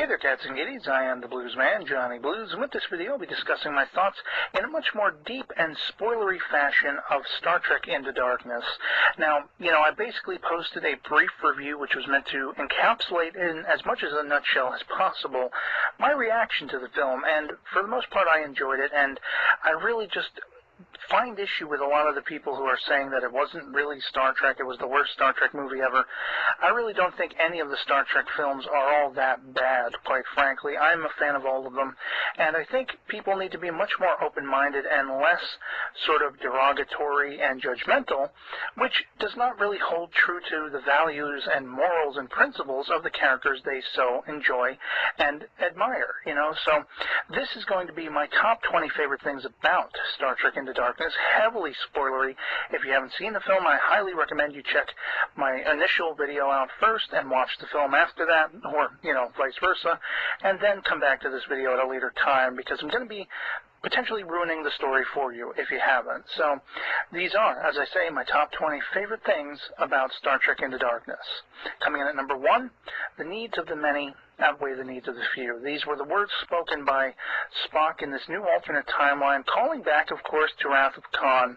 there, cats and kitties. I am the Blues Man, Johnny Blues, and with this video I'll be discussing my thoughts in a much more deep and spoilery fashion of Star Trek Into Darkness. Now, I basically posted a brief review which was meant to encapsulate in as much as a nutshell as possible my reaction to the film, and for the most part I enjoyed it, and I really just find issue with a lot of the people who are saying that it wasn't really Star Trek, it was the worst Star Trek movie ever. I really don't think any of the Star Trek films are all that bad, quite frankly. I'm a fan of all of them, and I think people need to be much more open-minded and less sort of derogatory and judgmental, which does not really hold true to the values and morals and principles of the characters they so enjoy and admire, So this is going to be my top 20 favorite things about Star Trek Into Darkness, heavily spoilery. If you haven't seen the film, I highly recommend you check my initial video out first and watch the film after that, or, vice versa, and then come back to this video at a later time, because I'm going to be potentially ruining the story for you if you haven't. So these are, as I say, my top 20 favorite things about Star Trek Into Darkness. Coming in at number 1, the needs of the many outweigh the needs of the few. These were the words spoken by Spock in this new alternate timeline, calling back, of course, to Wrath of Khan.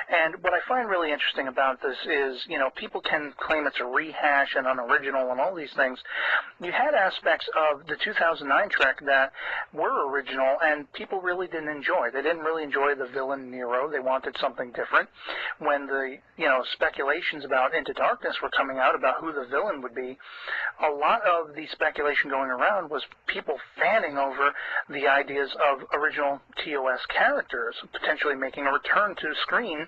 And what I find really interesting about this is, people can claim it's a rehash and unoriginal and all these things. You had aspects of the 2009 Trek that were original and people really didn't enjoy. They didn't really enjoy the villain Nero. They wanted something different. When the, speculations about Into Darkness were coming out about who the villain would be, a lot of the speculation going around was people fanning over the ideas of original TOS characters, potentially making a return to screen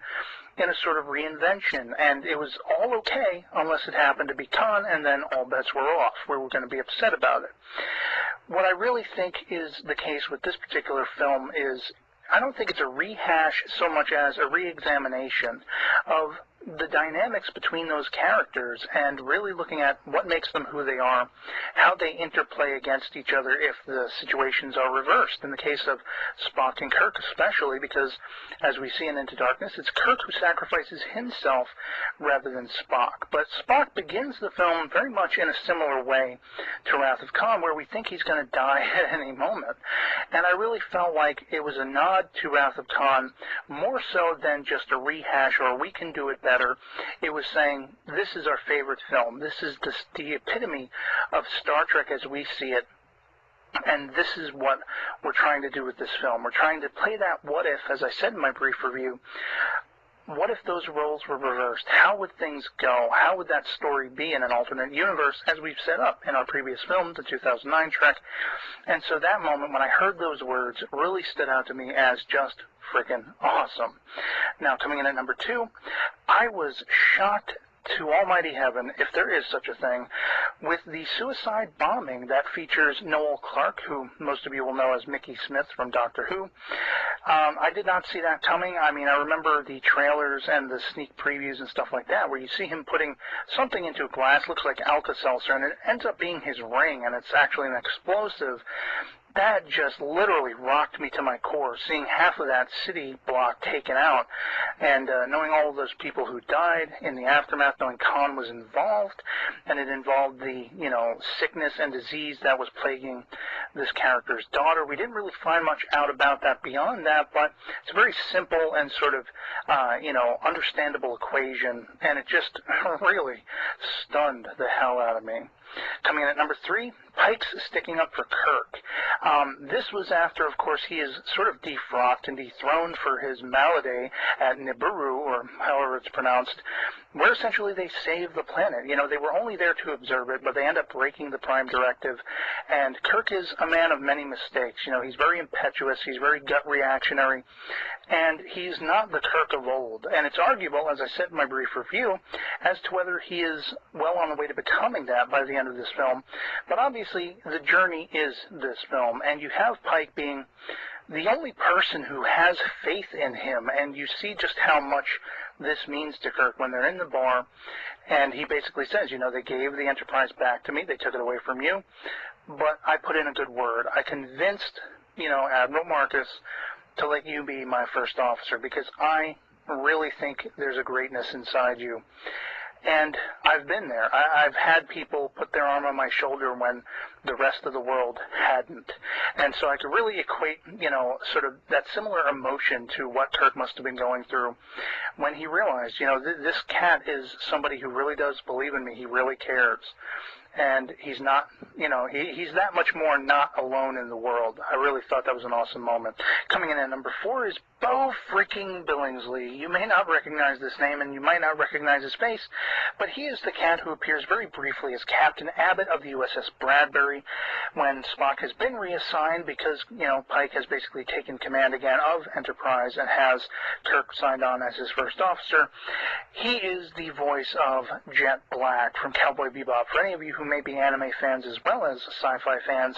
in a sort of reinvention, and it was all okay unless it happened to be Khan, and then all bets were off. We were going to be upset about it. What I really think is the case with this particular film is, I don't think it's a rehash so much as a re-examination of the dynamics between those characters and really looking at what makes them who they are, how they interplay against each other if the situations are reversed. In the case of Spock and Kirk especially, because as we see in Into Darkness, it's Kirk who sacrifices himself rather than Spock. But Spock begins the film very much in a similar way to Wrath of Khan, where we think he's going to die at any moment. And I really felt like it was a nod to Wrath of Khan, more so than just a rehash or we can do it better. It was saying, this is our favorite film. This is the epitome of Star Trek as we see it. And this is what we're trying to do with this film. We're trying to play that what if, as I said in my brief review. What if those roles were reversed? How would things go? How would that story be in an alternate universe, as we've set up in our previous film, the 2009 Trek? And so that moment, when I heard those words, really stood out to me as just freaking awesome. Now, coming in at number 2, I was shocked to almighty heaven, if there is such a thing, with the suicide bombing that features Noel Clarke, who most of you will know as Mickey Smith from Doctor Who. I did not see that coming. I mean, I remember the trailers and the sneak previews and stuff like that, where you see him putting something into a glass, looks like Alka-Seltzer, and it ends up being his ring, and it's actually an explosive. That just literally rocked me to my core, seeing half of that city block taken out, and knowing all of those people who died in the aftermath, knowing Khan was involved, and it involved the, sickness and disease that was plaguing this character's daughter. We didn't really find much out about that beyond that, but it's a very simple and sort of, understandable equation, and it just really stunned the hell out of me. Coming in at number 3, Pike's sticking up for Kirk. This was after, of course, he is sort of defrocked and dethroned for his malady at Nibiru, or however it's pronounced, where essentially they save the planet. They were only there to observe it, but they end up breaking the Prime Directive. And Kirk is a man of many mistakes. He's very impetuous, he's very gut reactionary, and he's not the Kirk of old. And it's arguable, as I said in my brief review, as to whether he is well on the way to becoming that by the end of this film. But obviously, the journey is this film, and you have Pike being the only person who has faith in him, and you see just how much this means to Kirk when they're in the bar, and he basically says, they gave the Enterprise back to me, they took it away from you, but I put in a good word. I convinced, Admiral Marcus to let you be my first officer, because I really think there's a greatness inside you. And I've been there. I've had people put their arm on my shoulder when the rest of the world hadn't. And so I could really equate, sort of that similar emotion to what Kirk must have been going through when he realized, this cat is somebody who really does believe in me. He really cares. And he's not, he's that much more not alone in the world. I really thought that was an awesome moment. Coming in at number 4 is Bo freaking Billingsley. You may not recognize this name, and you might not recognize his face, but he is the cat who appears very briefly as Captain Abbott of the USS Bradbury when Spock has been reassigned because, Pike has basically taken command again of Enterprise and has Kirk signed on as his first officer. He is the voice of Jet Black from Cowboy Bebop. For any of you who may be anime fans as well as sci-fi fans,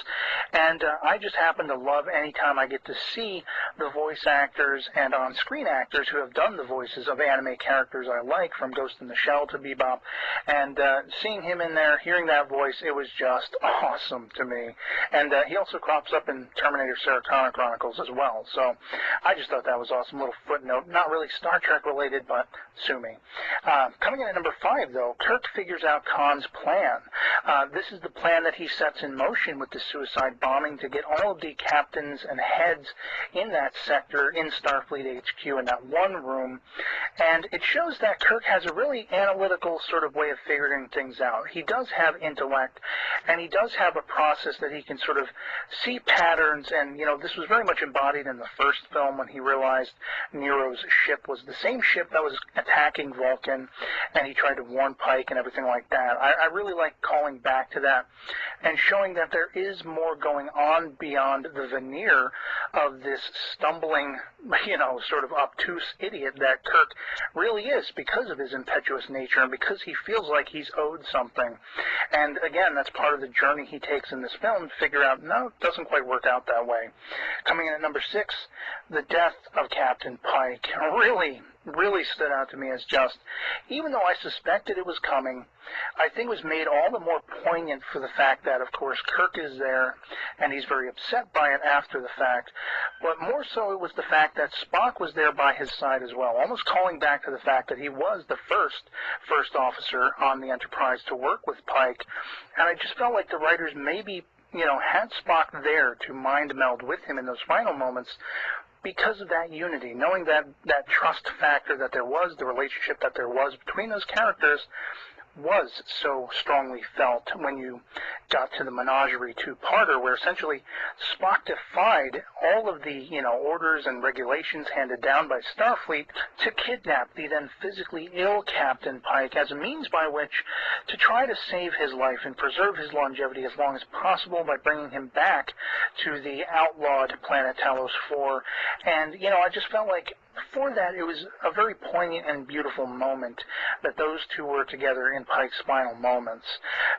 and I just happen to love any time I get to see the voice actors and on-screen actors who have done the voices of anime characters I like, from Ghost in the Shell to Bebop, and seeing him in there, hearing that voice, it was just awesome to me. And he also crops up in Terminator Sarah Connor Chronicles as well, so I just thought that was awesome. Little footnote, not really Star Trek related, but sue me. Coming in at number 5, though, Kirk figures out Khan's plan. This is the plan that he sets in motion with the suicide bombing to get all of the captains and heads in that sector in Starfleet HQ in that one room, and it shows that Kirk has a really analytical sort of way of figuring things out. He does have intellect, and he does have a process that he can sort of see patterns, and, this was very much embodied in the first film when he realized Nero's ship was the same ship that was attacking Vulcan, and he tried to warn Pike and everything like that. I really like calling back to that and showing that there is more going on beyond the veneer of this stumbling, sort of obtuse idiot that Kirk really is because of his impetuous nature and because he feels like he's owed something. And again, that's part of the journey he takes in this film to figure out, no, it doesn't quite work out that way. Coming in at number 6, the death of Captain Pike really stood out to me as just, even though I suspected it was coming, I think it was made all the more poignant for the fact that, of course, Kirk is there, and he's very upset by it after the fact, but more so it was the fact that Spock was there by his side as well, almost calling back to the fact that he was the first officer on the Enterprise to work with Pike, and I just felt like the writers maybe, had Spock there to mind meld with him in those final moments, because of that unity, knowing that trust factor that there was, the relationship that there was between those characters was so strongly felt when you got to the Menagerie two-parter, where essentially Spock defied all of the, orders and regulations handed down by Starfleet to kidnap the then physically ill Captain Pike as a means by which to try to save his life and preserve his longevity as long as possible by bringing him back to the outlawed planet Talos 4. And, I just felt like for that, it was a very poignant and beautiful moment that those two were together in Pike's final moments.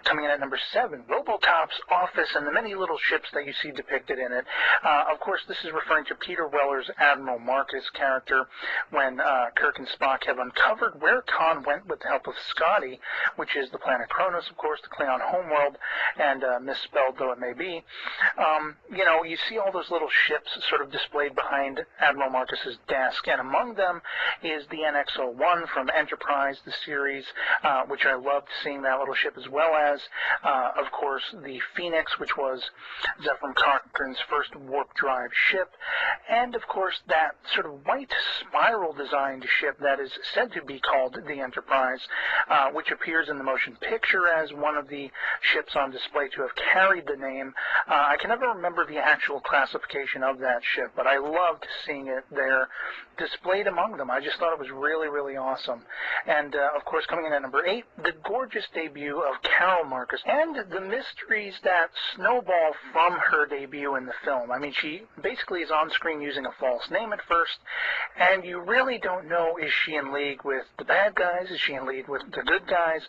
Coming in at number 7, RoboCop's office and the many little ships that you see depicted in it. Of course, this is referring to Peter Weller's Admiral Marcus character when Kirk and Spock have uncovered where Khan went with the help of Scotty, which is the planet Kronos, of course, the Klingon homeworld, and misspelled though it may be. You see all those little ships sort of displayed behind Admiral Marcus's desk, and among them is the NX-01 from Enterprise, the series, which I loved seeing that little ship, as well as, of course, the Phoenix, which was Zefram Cochrane's first warp-drive ship, and, of course, that sort of white spiral-designed ship that is said to be called the Enterprise, which appears in the motion picture as one of the ships on display to have carried the name. I can never remember the actual classification of that ship, but I loved seeing it there displayed among them. I just thought it was really, really awesome. And, of course, coming in at number 8, the gorgeous debut of Carol Marcus and the mysteries that snowball from her debut in the film. I mean, she basically is on screen using a false name at first, and you really don't know, is she in league with the bad guys? Is she in league with the good guys?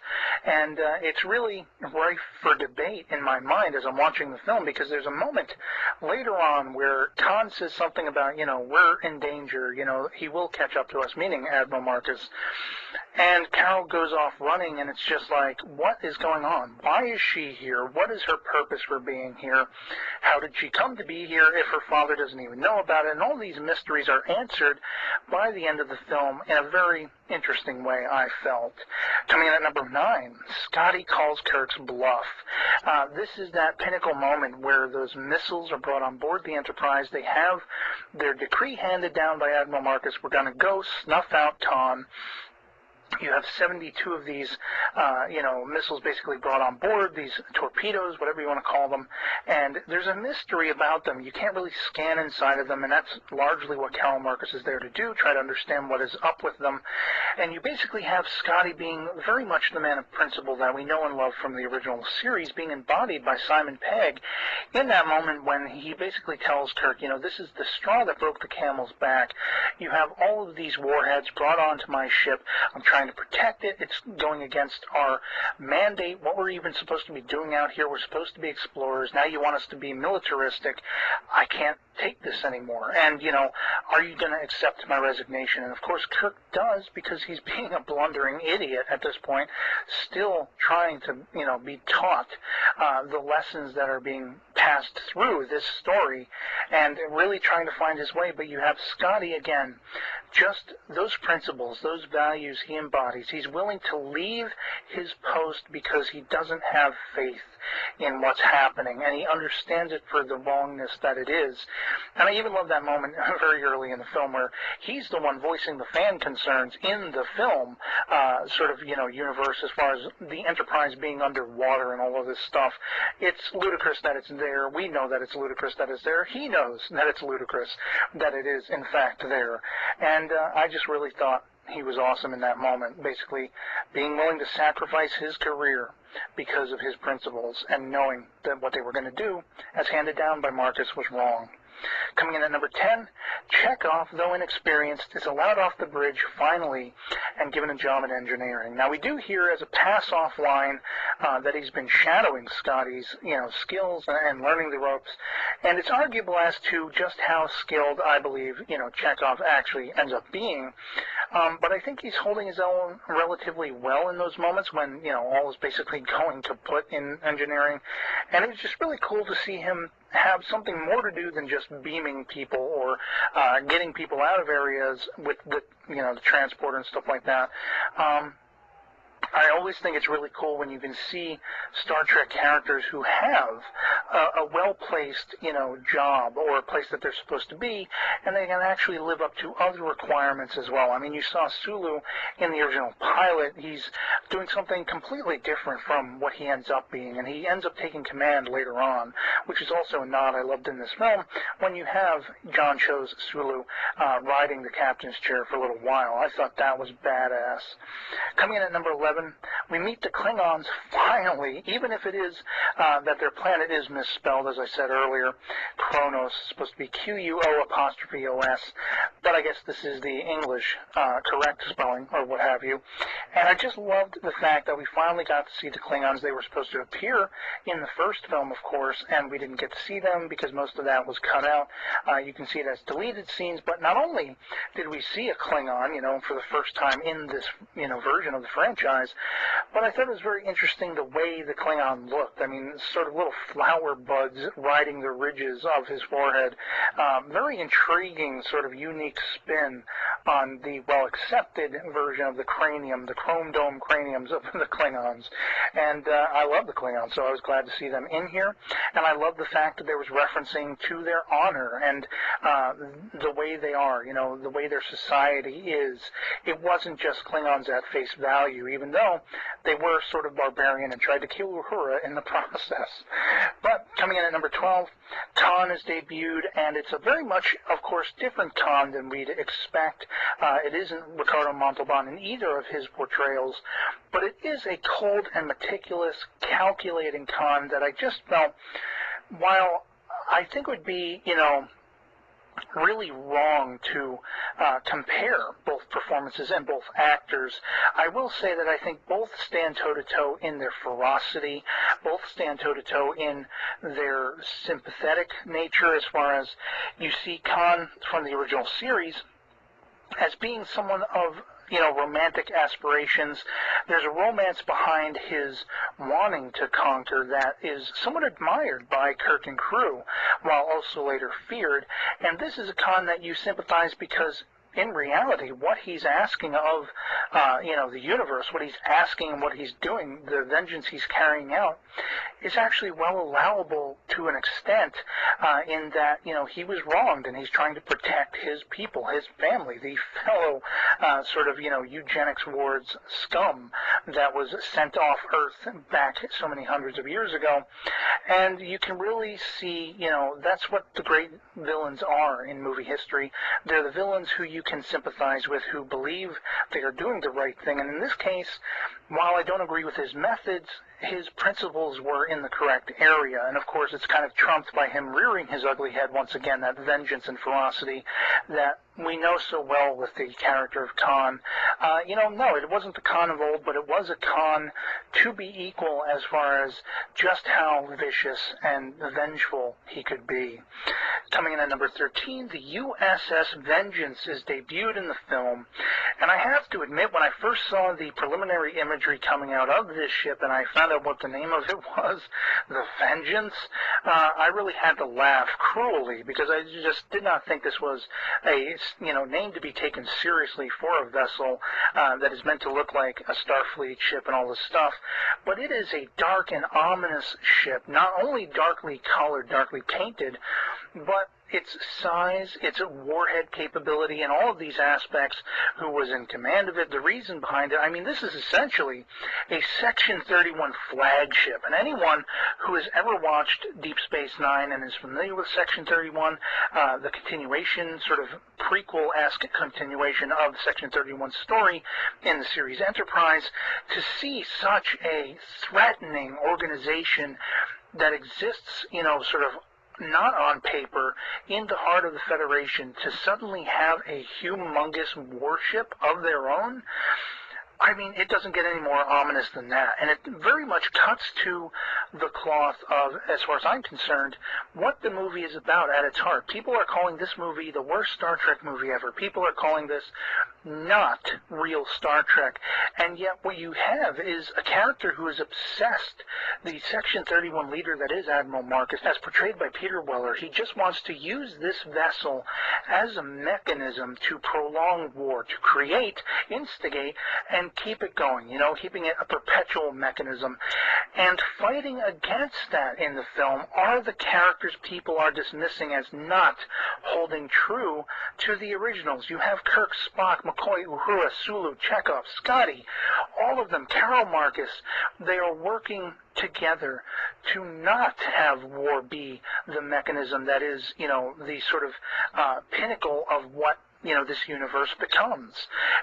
And it's really rife for debate in my mind as I'm watching the film, because there's a moment later on where Khan says something about, we're in danger, he will catch up to us, meaning Admiral Marcus. And Carol goes off running, and it's just like, what is going on? Why is she here? What is her purpose for being here? How did she come to be here if her father doesn't even know about it? And all these mysteries are answered by the end of the film in a very interesting way, I felt. Coming in at number 9, Scotty calls Kirk's bluff. This is that pinnacle moment where those missiles are brought on board the Enterprise. They have their decree handed down by Admiral Marcus. We're going to go snuff out Khan. You have 72 of these, missiles basically brought on board, these torpedoes, whatever you want to call them, and there's a mystery about them. You can't really scan inside of them, and that's largely what Carol Marcus is there to do, try to understand what is up with them. And you basically have Scotty being very much the man of principle that we know and love from the original series, being embodied by Simon Pegg in that moment when he basically tells Kirk, this is the straw that broke the camel's back. You have all of these warheads brought onto my ship. I'm trying to protect it. It's going against our mandate, what we're even supposed to be doing out here. We're supposed to be explorers. Now you want us to be militaristic. I can't take this anymore. And, are you going to accept my resignation? And, of course, Kirk does, because he's being a blundering idiot at this point, still trying to, be taught the lessons that are being passed through this story and really trying to find his way. But you have Scotty, again, just those principles, those values he embodies. He's willing to leave his post because he doesn't have faith in what's happening, and he understands it for the wrongness that it is. And I even love that moment very early in the film where he's the one voicing the fan concerns in the film, universe, as far as the Enterprise being underwater and all of this stuff. It's ludicrous that it's there. We know that it's ludicrous that it's there. He knows that it's ludicrous that it is, in fact, there. And I just really thought he was awesome in that moment, basically being willing to sacrifice his career because of his principles and knowing that what they were going to do, as handed down by Marcus, was wrong. Coming in at number 10, Chekhov, though inexperienced, is allowed off the bridge finally and given a job in engineering. Now, we do hear as a pass-off line that he's been shadowing Scotty's, skills and learning the ropes, and it's arguable as to just how skilled, I believe, Chekhov actually ends up being. But I think he's holding his own relatively well in those moments when, all is basically going to put in engineering. And it was just really cool to see him have something more to do than just beaming people or getting people out of areas with the transporter and stuff like that. I always think it's really cool when you can see Star Trek characters who have a well-placed, job or a place that they're supposed to be, and they can actually live up to other requirements as well. I mean, you saw Sulu in the original pilot. He's doing something completely different from what he ends up being, and he ends up taking command later on, which is also a nod I loved in this film, when you have John Cho's Sulu riding the captain's chair for a little while. I thought that was badass. Coming in at number 11, we meet the Klingons finally, even if it is that their planet is misspelled, as I said earlier. Kronos is supposed to be Q-U-O'-O-S, but I guess this is the English correct spelling, or what have you. And I just loved the fact that we finally got to see the Klingons. They were supposed to appear in the first film, of course, and we didn't get to see them because most of that was cut out. You can see it as deleted scenes, but not only did we see a Klingon, for the first time in this, version of the franchise, but I thought it was very interesting the way the Klingon looked. I mean, sort of little flower buds riding the ridges of his forehead. Very intriguing, sort of unique spin on the well-accepted version of the cranium, the chrome dome craniums of the Klingons. And I love the Klingons, so I was glad to see them in here. And I love the fact that there was referencing to their honor and the way they are, the way their society is. It wasn't just Klingons at face value, even though they were sort of barbarian and tried to kill Uhura in the process. But coming in at number 12, Khan is debuted, and it's a very much, of course, different Khan than we'd expect. It isn't Ricardo Montalban in either of his portrayals, but it is a cold and meticulous, calculating Khan that I just felt, while I think would be, really wrong to compare both performances and both actors, I will say that I think both stand toe-to-toe in their ferocity, both stand toe-to-toe in their sympathetic nature, as far as you see Khan from the original series as being someone of romantic aspirations. There's a romance behind his wanting to conquer that is somewhat admired by Kirk and crew, while also later feared. And this is a Khan that you sympathize because in reality, what he's asking of, the universe, what he's asking and what he's doing, the vengeance he's carrying out, is actually well allowable to an extent, in that, he was wronged and he's trying to protect his people, his family, the fellow, eugenics ward's scum that was sent off Earth back so many hundreds of years ago. And you can really see, that's what the great villains are in movie history. They're the villains who you can sympathize with, who believe they are doing the right thing. And in this case, while I don't agree with his methods, his principles were in the correct area. And of course, it's kind of trumped by him rearing his ugly head once again, that vengeance and ferocity that we know so well with the character of Khan. No, it wasn't the Khan of old, but it was a Khan to be equal as far as just how vicious and vengeful he could be. Coming in at number 13, the USS Vengeance is debuted in the film. And I have to admit, when I first saw the preliminary imagery coming out of this ship and I found out what the name of it was, the Vengeance, I really had to laugh cruelly because I just did not think this was a name to be taken seriously for a vessel that is meant to look like a Starfleet ship and all this stuff. But it is a dark and ominous ship, not only darkly colored, darkly painted, but its size, its warhead capability, and all of these aspects, who was in command of it, the reason behind it. I mean, this is essentially a Section 31 flagship. And anyone who has ever watched Deep Space Nine and is familiar with Section 31, the continuation, sort of prequel-esque continuation of the Section 31 story in the series Enterprise, to see such a threatening organization that exists, sort of not on paper, in the heart of the Federation, to suddenly have a humongous warship of their own, I mean, it doesn't get any more ominous than that. And it very much cuts to the cloth of, as far as I'm concerned, what the movie is about at its heart. People are calling this movie the worst Star Trek movie ever. People are calling this not real Star Trek. And yet what you have is a character who is obsessed. The Section 31 leader that is Admiral Marcus, as portrayed by Peter Weller, he just wants to use this vessel as a mechanism to prolong war, to create, instigate, and keep it going, keeping it a perpetual mechanism. And fighting against that in the film are the characters people are dismissing as not holding true to the originals. You have Kirk, Spock, McCoy, Uhura, Sulu, Chekhov, Scotty, all of them, Carol Marcus. They are working together to not have war be the mechanism that is, the sort of pinnacle of what, this universe becomes.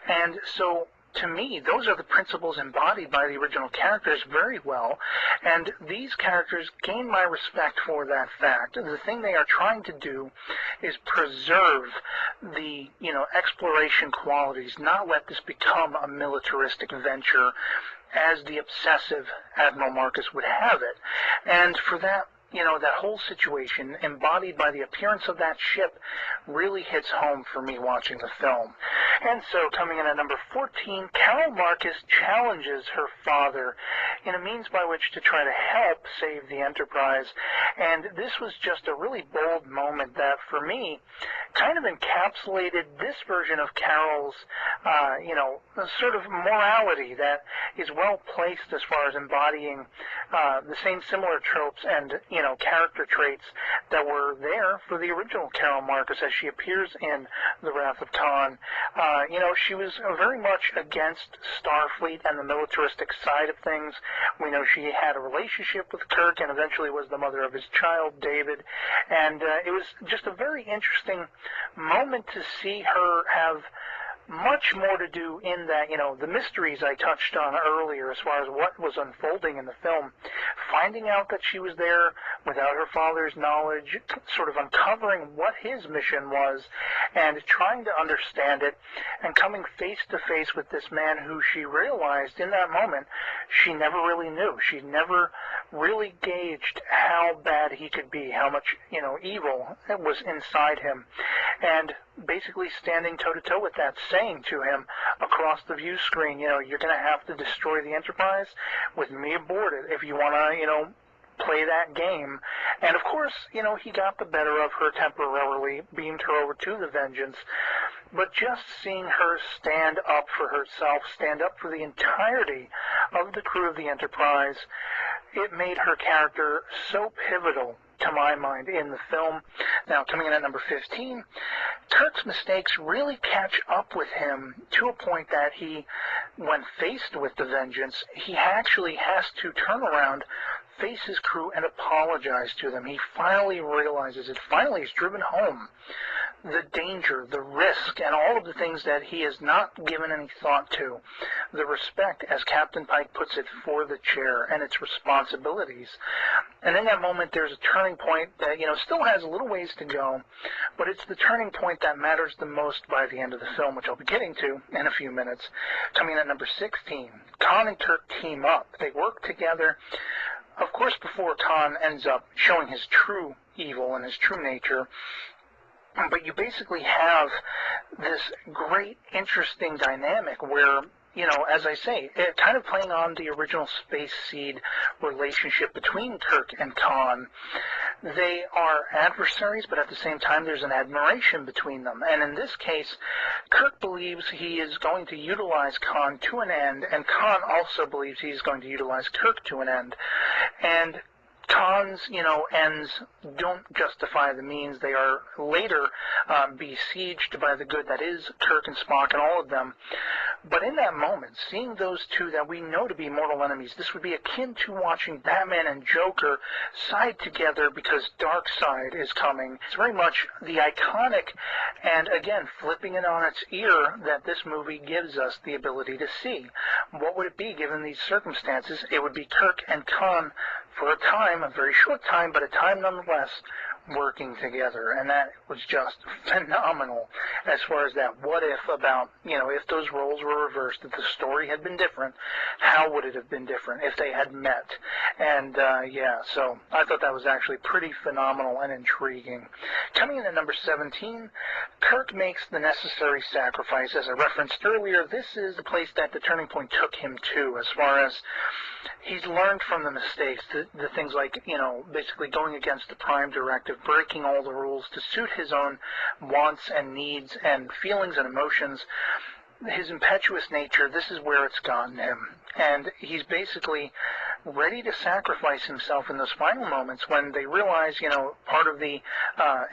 And so, to me, those are the principles embodied by the original characters very well, and these characters gain my respect for that fact. The thing they are trying to do is preserve the, exploration qualities, not let this become a militaristic venture as the obsessive Admiral Marcus would have it. And for that, that whole situation embodied by the appearance of that ship really hits home for me watching the film. And so, coming in at number 14, Carol Marcus challenges her father in a means by which to try to help save the Enterprise. And this was just a really bold moment that, for me, kind of encapsulated this version of Carol's, sort of morality that is well placed as far as embodying the same similar tropes and, character traits that were there for the original Carol Marcus as she appears in The Wrath of Khan. She was very much against Starfleet and the militaristic side of things. We know she had a relationship with Kirk and eventually was the mother of his child, David. And it was just a very interesting moment to see her have much more to do in that, the mysteries I touched on earlier as far as what was unfolding in the film, finding out that she was there without her father's knowledge, sort of uncovering what his mission was, and trying to understand it, and coming face to face with this man who she realized in that moment she never really knew. She never really gauged how bad he could be, how much, evil was inside him. and basically standing toe-to-toe with that, saying to him across the view screen, you know, you're going to have to destroy the Enterprise with me aboard it if you want to, you know, play that game. And of course, you know, he got the better of her temporarily, beamed her over to the Vengeance. But just seeing her stand up for herself, stand up for the entirety of the crew of the Enterprise, it made her character so pivotal, to my mind, in the film. Now, coming in at number 15, Kirk's mistakes really catch up with him to a point that he, when faced with the Vengeance, he actually has to turn around, face his crew, and apologize to them. He finally realizes it. Finally, he's driven home the danger, the risk, and all of the things that he has not given any thought to. The respect, as Captain Pike puts it, for the chair and its responsibilities. And in that moment, there's a turning point that, you know, still has a little ways to go, but it's the turning point that matters the most by the end of the film, which I'll be getting to in a few minutes. Coming in at number 16, Khan and Kirk team up. They work together. Of course, before Khan ends up showing his true evil and his true nature, but you basically have this great, interesting dynamic where, you know, as I say, it kind of playing on the original Space Seed relationship between Kirk and Khan. They are adversaries, but at the same time there's an admiration between them. And in this case, Kirk believes he is going to utilize Khan to an end, and Khan also believes he's going to utilize Kirk to an end. And Khan's, you know, ends don't justify the means. They are later besieged by the good that is Kirk and Spock and all of them. But in that moment, seeing those two that we know to be mortal enemies, this would be akin to watching Batman and Joker side together because Darkseid is coming. It's very much the iconic, and again, flipping it on its ear, that this movie gives us the ability to see. What would it be given these circumstances? It would be Kirk and Khan for a time, a very short time, but a time nonetheless, working together. And that was just phenomenal as far as that what if about, you know, if those roles were reversed, if the story had been different, how would it have been different if they had met? And yeah, so I thought that was actually pretty phenomenal and intriguing. Coming in at number 17, Kirk makes the necessary sacrifice. As I referenced earlier, this is the place that the turning point took him to, as far as he's learned from the mistakes, the things like, you know, basically going against the Prime Directive, breaking all the rules to suit his own wants and needs and feelings and emotions. His impetuous nature, this is where it's gotten him. And he's basically ready to sacrifice himself in those final moments when they realize, you know, part of the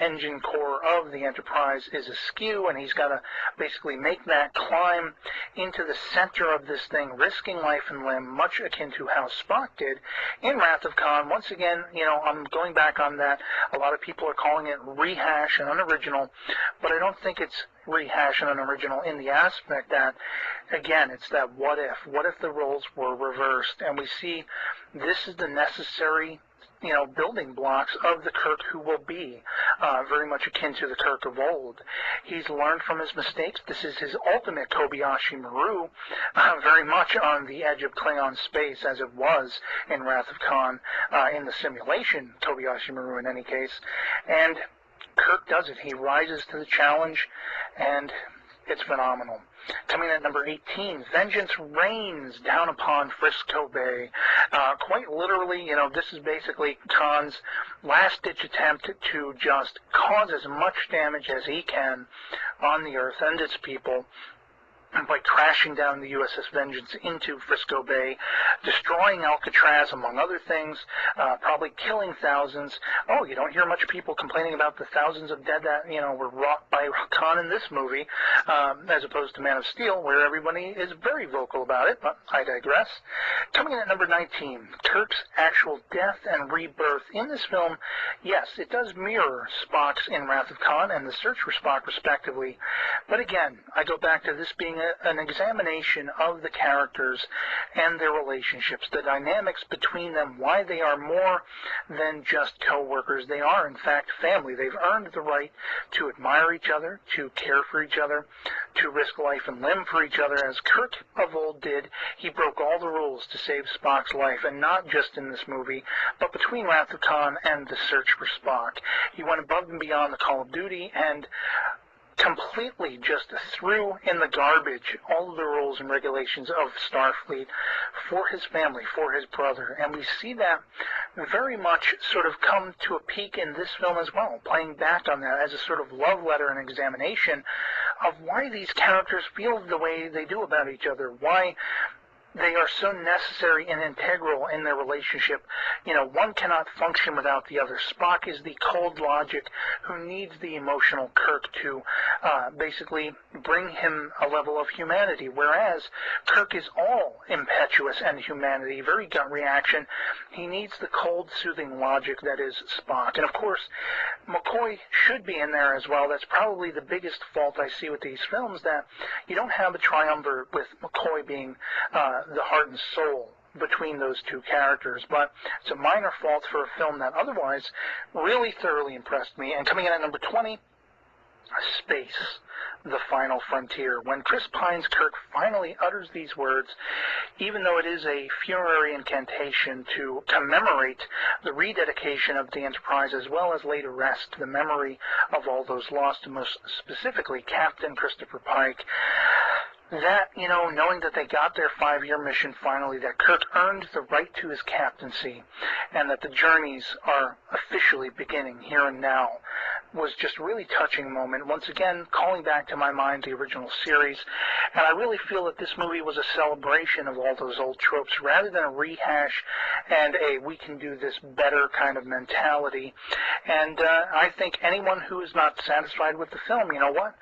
engine core of the Enterprise is askew, and he's got to basically make that climb into the center of this thing, risking life and limb, much akin to how Spock did in Wrath of Khan. Once again, you know, I'm going back on that. A lot of people are calling it rehash and unoriginal, but I don't think it's rehash and unoriginal in the aspect that, again, it's that what if the roles were reversed, and we see this is the necessary, you know, building blocks of the Kirk who will be, very much akin to the Kirk of old. He's learned from his mistakes. This is his ultimate Kobayashi Maru, very much on the edge of Klingon space, as it was in Wrath of Khan, in the simulation Kobayashi Maru in any case. And Kirk does it. He rises to the challenge, and it's phenomenal. Coming in at number 18, vengeance rains down upon Frisco Bay. Quite literally, you know, this is basically Khan's last-ditch attempt to just cause as much damage as he can on the Earth and its people by crashing down the USS Vengeance into Frisco Bay, destroying Alcatraz, among other things, probably killing thousands. Oh, you don't hear much people complaining about the thousands of dead that, you know, were wrought by Khan in this movie, as opposed to Man of Steel, where everybody is very vocal about it, but I digress. Coming in at number 19, Kirk's actual death and rebirth. In this film, yes, it does mirror Spock's in Wrath of Khan and The Search for Spock, respectively, but again, I go back to this being an examination of the characters and their relationships, the dynamics between them, why they are more than just co-workers. They are, in fact, family. They've earned the right to admire each other, to care for each other, to risk life and limb for each other, as Kirk of old did. He broke all the rules to save Spock's life, and not just in this movie, but between Wrath of Khan and The Search for Spock. He went above and beyond the call of duty, and completely just threw in the garbage all of the rules and regulations of Starfleet for his family, for his brother. And we see that very much sort of come to a peak in this film as well, playing back on that as a sort of love letter and examination of why these characters feel the way they do about each other, why they are so necessary and integral in their relationship. One cannot function without the other. Spock is the cold logic who needs the emotional Kirk to basically bring him a level of humanity, whereas Kirk is all impetuous and humanity, very gut reaction. He needs the cold, soothing logic that is Spock. And of course, McCoy should be in there as well. That's probably the biggest fault I see with these films, that you don't have a triumvirate with McCoy being the heart and soul between those two characters. But it's a minor fault for a film that otherwise really thoroughly impressed me. And coming in at number 20, Space, the Final Frontier. When Chris Pine's Kirk finally utters these words, even though it is a funerary incantation to commemorate the rededication of the Enterprise, as well as lay to rest the memory of all those lost, and most specifically Captain Christopher Pike, that, knowing that they got their 5-year mission finally, that Kirk earned the right to his captaincy, and that the journeys are officially beginning here and now, was just a really touching moment. Once again, calling back to my mind the original series, and I really feel that this movie was a celebration of all those old tropes, rather than a rehash and a we can do this better kind of mentality. And I think anyone who is not satisfied with the film, you know what?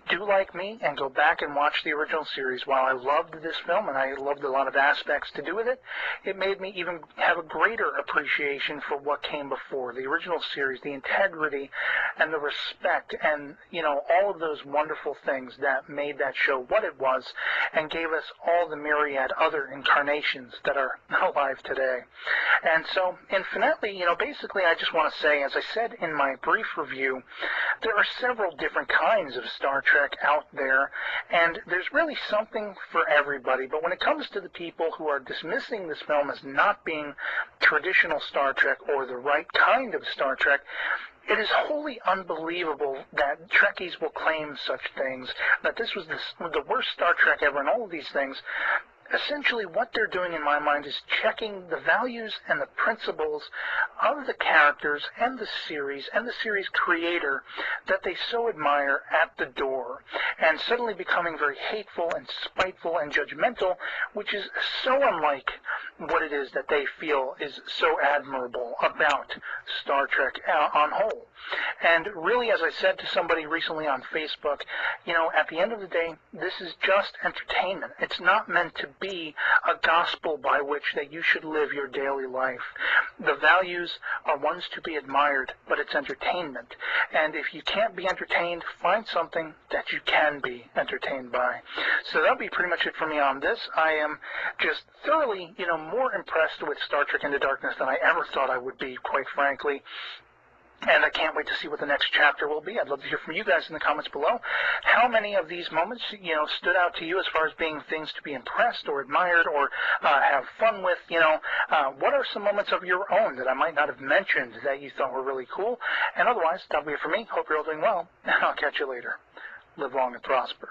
Do like me and go back and watch the original series. While I loved this film and I loved a lot of aspects to do with it, it made me even have a greater appreciation for what came before. The original series, the integrity and the respect and, all of those wonderful things that made that show what it was and gave us all the myriad other incarnations that are alive today. And so, infinitely, basically I just want to say, as I said in my brief review, there are several different kinds of Star Trek out there, and there's really something for everybody. But when it comes to the people who are dismissing this film as not being traditional Star Trek or the right kind of Star Trek, it is wholly unbelievable that Trekkies will claim such things, that this was the worst Star Trek ever and all of these things. Essentially, what they're doing, in my mind, is checking the values and the principles of the characters and the series creator that they so admire at the door, and suddenly becoming very hateful and spiteful and judgmental, which is so unlike what it is that they feel is so admirable about Star Trek on whole. And really, as I said to somebody recently on Facebook, at the end of the day, this is just entertainment. It's not meant to be a gospel by which that you should live your daily life. The values are ones to be admired, but it's entertainment. And if you can't be entertained, find something that you can be entertained by. So that'll be pretty much it for me on this. I am just thoroughly, more impressed with Star Trek Into Darkness than I ever thought I would be, quite frankly. And I can't wait to see what the next chapter will be. I'd love to hear from you guys in the comments below. How many of these moments, stood out to you as far as being things to be impressed or admired or have fun with? What are some moments of your own that I might not have mentioned that you thought were really cool? And otherwise, that'll be it for me. Hope you're all doing well, and I'll catch you later. Live long and prosper.